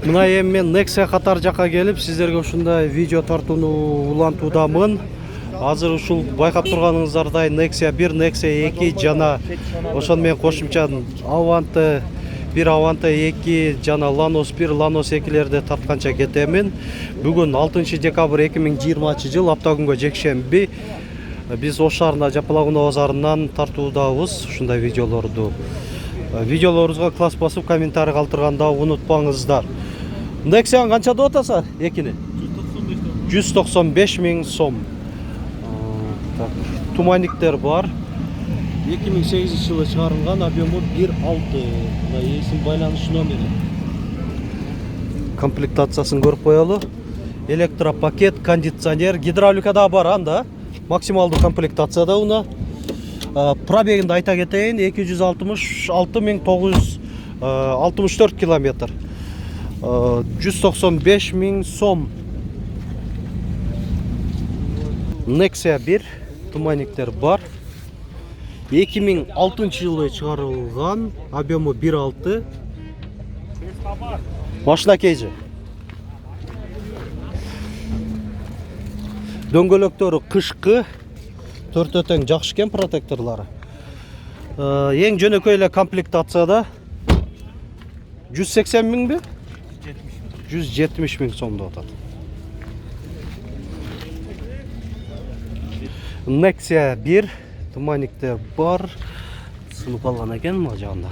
Мына эми мен Nexia катар жакка келип, сиздерге ушундай видео тартууну улантуудамын. Азыр ушул байкап турганыңыздардай Nexia 1, Nexia 2 жана ошону менен кошумча Avante 1, Avante 2 жана Lanos 1, Lanos 2лерди тартканча кетемин. Бүгүн 6 декабрь 2020 жыл, апта күнгө жекшемби. Биз Ош шаарында Жапалагуна базарынан тартуудабыз ушундай видеолорду. Видеолорубузга класс басып, комментарий калтырганда унутпаңыздар. Nexia канча деп атасыздар? Экини 195 миң сом. Туманниктер бар. 2008 жылы чыгарылган, объему 1.6. Мына эсим байланыш номери. Комплектациясын көрүп коелу. Электропакет, кондиционер, гидравлика да бар анда. Максималдуу комплектацияда уна. Пробегинди айта кетейин, 266.964 километр. 195 миң сом. Nexia 1 туманниктер бар. 2006 жылы чыгарылган, объему 1.6. Машина кейжи. Дөңгөлөктөрү кышкы, төртө тең жакшы экен протекторлары. Эң жөнөкөй эле комплектацияда 180 миңби? 170 миң сом деп атат. Nexia 1 туманниктер бар. Сынып алган экен мына жагында.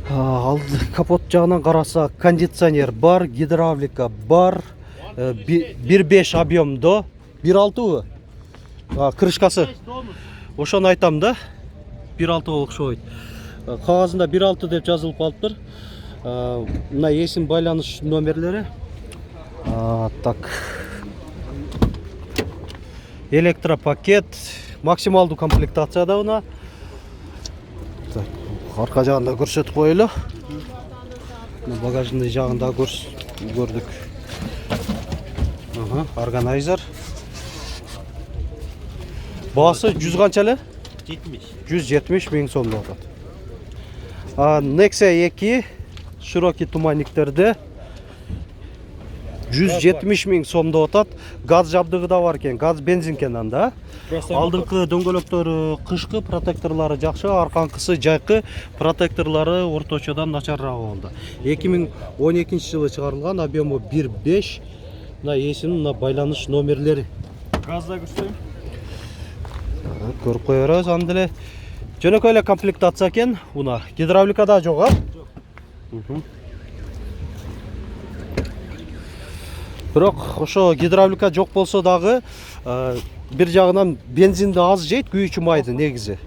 Алды капот жагынан караса, кондиционер бар, гидравлика бар. 1.5 объемдо, 1.6 крышкасы. Ошону айтам да, 1.6 окшойт. Кагазында 1.6 деп жазылып калыптыр. Мына эсим байланыш номерлери. Так. Электропакет, максималдуу комплектацияда уна. Так, арка жагында көрсөтүп коелу. Багажный жагында көрдүк. Органайзер. Баасы 100 канча эле? 170 миң сом деп атат. Nexia 2 широкий туманниктерде 170 миң сом деп атат. Газ жабдыгы да бар экен, газ бензин экен анда. Алдыңкы дөңгөлөктөрү кышкы, протекторлары жакшы, арканкысы жайкы, протекторлары орточодан начарраак болду. 2012 жылы чыгарылган, объему 1.5. Мына эсим, мына байланыш номерлери. Газда көрсөйм. Көрүп кое беребиз анда эле. Жөнөкөй эле комплектация экен. Уна гидравлика да жок, а? Бирок ошо гидравлика жок болсо дагы бир жагынан бензинди аз жейт, күйүүчү майды негизи.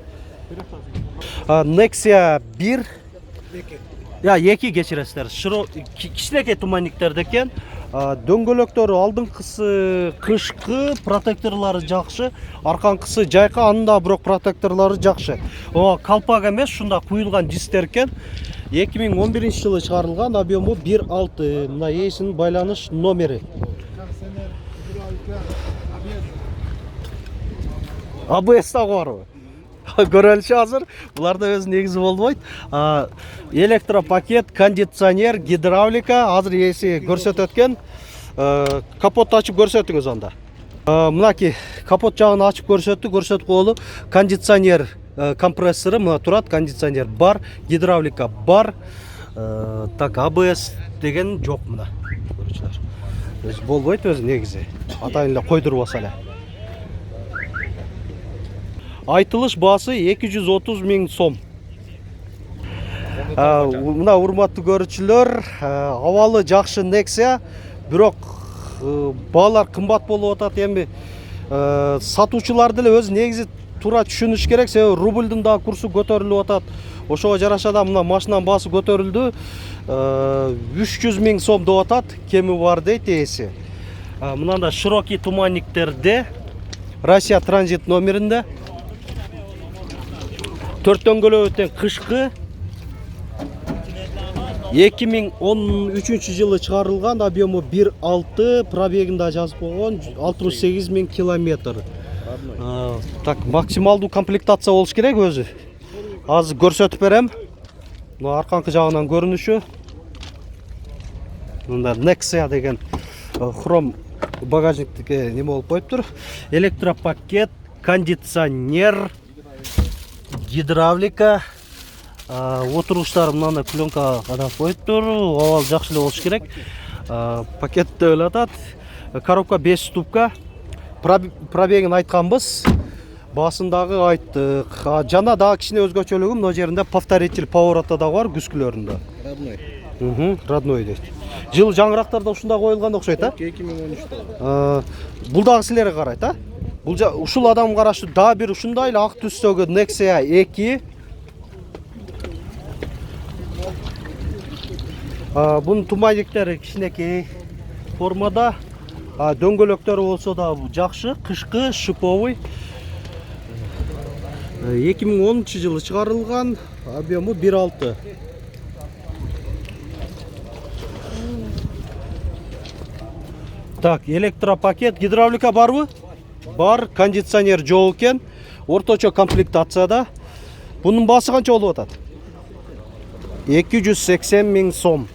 Nexia 1 2 кечиресиздер. Кичинекей туманниктерде экен. Дөңгөлөктөрү алдыңкысы кышкы, протекторлары жакшы, арканкысы жайкы, анда бирок протекторлары жакшы. Калпак эмес, ушунда куюлган дисктер экен. 2011 жылы чыгарылган, объему 1.6. Мына эсин байланыш номери. ABS да барбы? Көрөлүшү азыр. Буларда өз негизи болбойт. Электропакет, кондиционер, гидравлика, азыр эси көрсөтөт экен. Капотты ачып көрсөтүңүз анда. Мынаки капот жагын ачып көрсөтүп коелу. Кондиционер компрессору мына турат, кондиционер бар, гидравлика бар. Так, ABS деген жок мына. Көрүүчүлөр. Өз болбойт өз негизи. Атайын эле койдуруп алса эле. Айтылыш баасы 230 миң сом. Мына урматтуу көрүүчүлөр, абалы жакшы Nexia, бирок баалар кымбат болуп атат. Эми сатуучуларды эле өз негизи туура түшүнүш керек, себеби рублдун да курсу көтөрүлүп атат. Ошого жараша да мына машинанын баасы көтөрүлдү. 300 миң сом деп атат, кеми бар дейт эси. Мынанда широкий туманниктерде Россия транзит номеринде 4 дөңгөлөктөр тең кышкы. 2013 жылы чыгарылган, объему 1.6, пробегинде жазып койгон 68 миң километр. Так, максималдуу комплектация болуш керек өзү. Азыр көрсөтүп берем. Мына арканкы жагынан көрүнүшү. мында Nexia деген хром багажниктікі не болып қойып тұр. Электропакет, кондиционер, гидравлика, отырғыштар мынандай пленка қадап қойып тұр. Овал жақшылы болуш керек. Пакетті өлатат. Коробка 5 ступка. Пробегін айтқанбыз. Басындағы айттық. Жана дағы кішіне өзгөчөлүгү мына жеринде повторитель повороты да бар күскүлөрүндө. Родной. Родной дейт. Жыл жаңырактарда ушунда коюлган окшойт, а? 2013-та. Бул дагы силерге карайт, а? Бул ушул адам карашы дагы бир ушундай эле ак түстөгү Nexia 2. Bunun тумайниктери кичинекей формада. Дөңгөлөктөрү болсо да жакшы, кышкы, шиповый. 2010-жылы чыгарылган, объему 1.6. Так, электропакет, гидравлика барбы? Бар, кондиционер жок экен. Орточо комплектацияда. Бунун баасы канча болуп атат? 280 000 сом.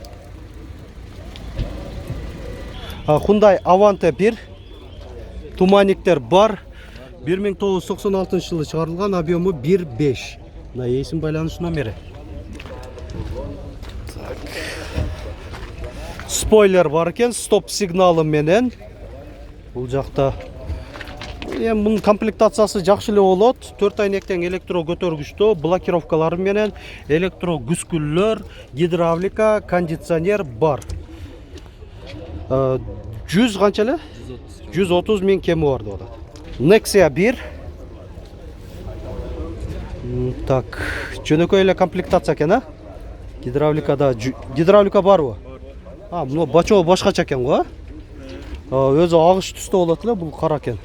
Hyundai Avante 1. Тумайниктер бар. 1996 жылы чыгарылган, объему 1.5. Мына эсим байланыш номери. Спойлер бар экен, стоп сигналы менен. Бул жакта эми мунун комплектациясы жакшы эле болот. 4 айнектен электро көтөргүчтө, блокировкалары менен, электро күскүллөр, гидравлика, кондиционер бар. 100 канча эле? 130 000 кеми бар деп атат. Nexia 1. Так, жөнөкөй эле комплектация экен, а? Гидравлика барбы? Мына бачоо башкача экен го, а? Өзү агыш түстө болот эле, бул кара экен.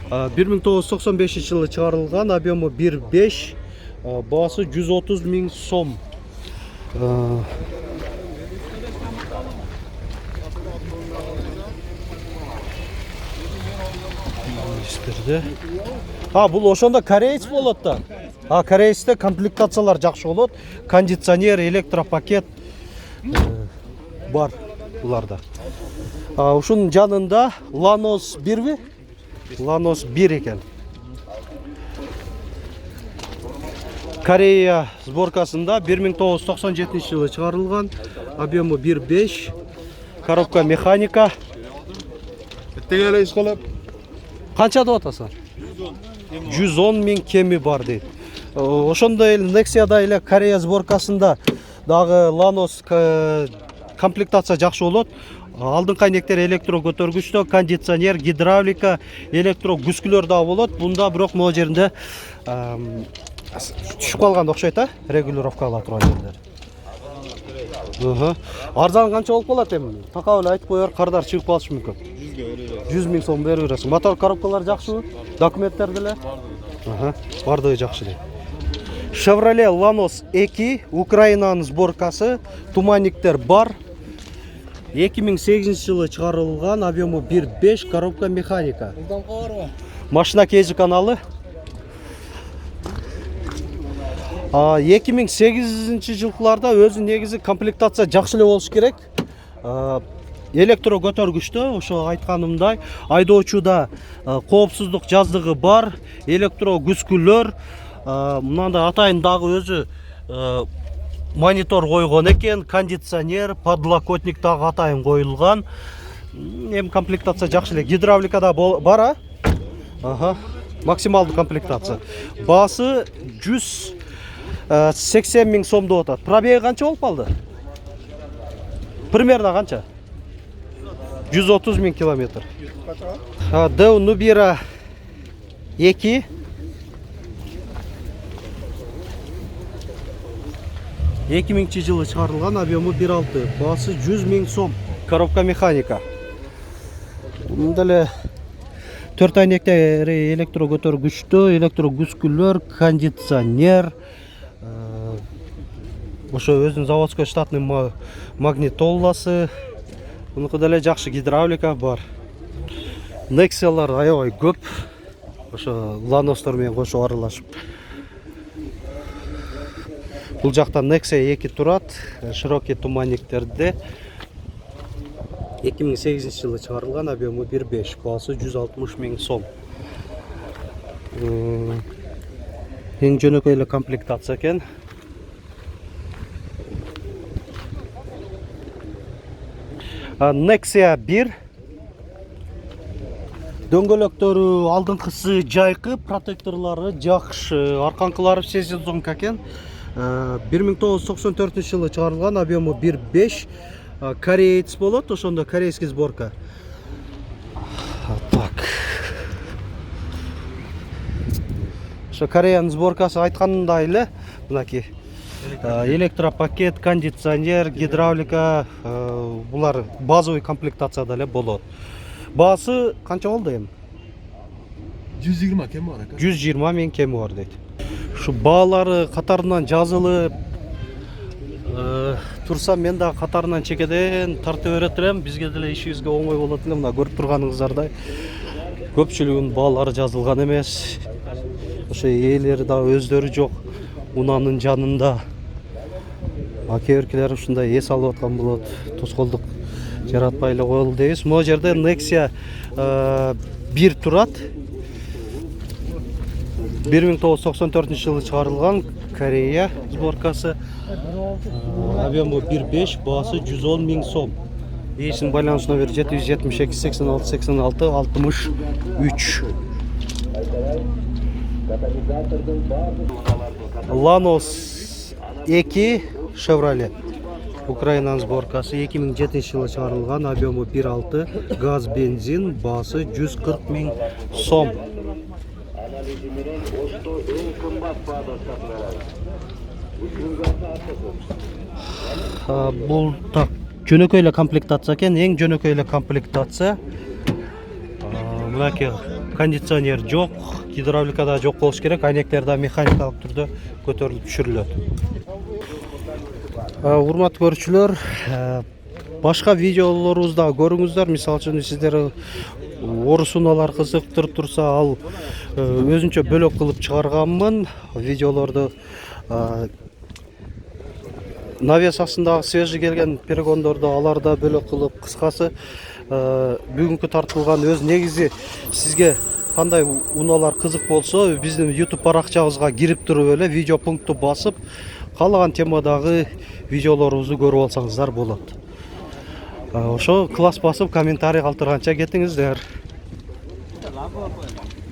1995 жылы чыгарылган, объему 1.5, баасы 130 000 сом. Бул ошондо кореец болот да. Кореецте комплектациялар жакшы болот. Кондиционер, электропакет бар буларда. Ушунун жанында Lanos 1 Lanos 1 экен. Корея сборкасында 1997 жылы чыгарылган, объему 1.5, коробка механика. Канча деп атасың? 110 000 кеми бар дейт. Ошондой эле Nexia'да эле Корея сборкасында дагы Lanos комплектация жакшы болот. Алдыңкы айнектер электро көтөргүчтө, кондиционер, гидравлика, электро күскүлөр да болот. Бунда бирок могу жеринде түшүп калган окшойт, а? Регулировка ала турган жерлер. Арзан канча болуп калат эми? Такап эле айтып коер, кардар чыгып калышы мүмкүн. 100 000 сом берип бересиң. Мотор коробкалар жакшыбы? Документтер деле? Бардыгы жакшы дейт. Chevrolet Lanos 2, Украинанын сборкасы, тумайниктер бар. 2008 жылы чыгарылган, объему 1.5, коробка механика. Машина кези каналы. 2008 жылкыларда өзү негизи комплектация жакшы эле болуш керек. Электро көтөргүчтө, ошо айтканымдай, айдоочуда коопсуздук жаздыгы бар, электро күскүлөр, мындай атайын дагы өзү монитор койгон экен, кондиционер, подлокотник дагы атайын коюлган. Эми комплектация жакшы эле. Гидравликада бар, а? Максималдуу комплектация. Баасы 180 000 сом деп атат. Пробеги канча болуп калды? Примерно канча? 130 000 километр. Deo Nubira 2. 2000 жылы чыгарылган, объему 1.6, баасы 100 000 сом. Коробка механика. Мында эле 4 айнектери электро көтөргүчтө, электро күскүлөр, кондиционер, ошо өзүнүн заводской штатный магнитоласы. Мунуку деле жакшы, гидравлика бар. Nexia'лар аябай көп. Ошо Lanos'тор менен кошо аралашып. Бул жакта Nexia 2 турат, широкий туманниктерде. 2008 жылы чыгарылган, объемы 1.5, баасы 160 000 сом. Эң жөнөкөй эле комплектация экен. Nexia 1. Дөңгөлөктөрү алдыңкысы жайкы, протекторлору жакшы, арканкылары все сезонка экен. 1994 жылы чыгарылган, объемы 1.5. Кореец болот, ошондо корейский сборка. Так. Ошо Кореян сборкасы айткандай эле, мынакей. Электропакет, кондиционер, гидравлика, булар базовый комплектацияда эле болот. Баасы канча болду эми? 120 кеми бар экен. 120 000 кеми бар дейт. Ушу баалары катарынан жазылып турса, мен да катарынан чекеден тартып берет элем. Бизге деле ишибизге оңой болот эле. Мына көрүп турганыңыздардай көпчүлүгүнүн баалары жазылган эмес. Ошо ээлери да өздөрү жок. Унанын жанында. Кээ биркилер ушундай эс алып аткан болот. Тоскоолдук жаратпай эле коелу дейбиз. Могу жерде Nexia 1 турат. 1994 жылы чыгарылган, Корея сборкасы. Объемы 1.5, баасы 110 000 сом. Ээсинин байланыш номери 772 86 86 63. Lanos 2 Chevrolet. Украинанын сборкасы 2007 жылы чыгарылган, объемы 1.6, газ, бензин, баасы 140 000 сом. Бул так жөнөкөй эле комплектация экен, эң жөнөкөй эле комплектация. Мынакей кондиционер жок, гидравлика да жок болуш керек, айнектер да механикалык түрдө көтөрүлүп түшүрүлөт. Урматтуу көрүүчүлөр, башка видеолорубузда көрүңүздөр. Мисалы үчүн сиздер орус унаалар кызыктырып турса, ал өзүнчө бөлөк кылып чыгарганмын видеолорду. Навес астындагы свежий келген перегондорду аларда бөлөк кылып, кыскасы бүгүнкү тартылган өз негизи сизге кандай унаалар кызык болсо, биздин YouTube баракчабызга кирип туруп эле видео пунктту басып, каалаган темадагы видеолорубузду көрүп алсаңыздар болот. Ошо класс басып комментарий калтырганча кетиңиздер.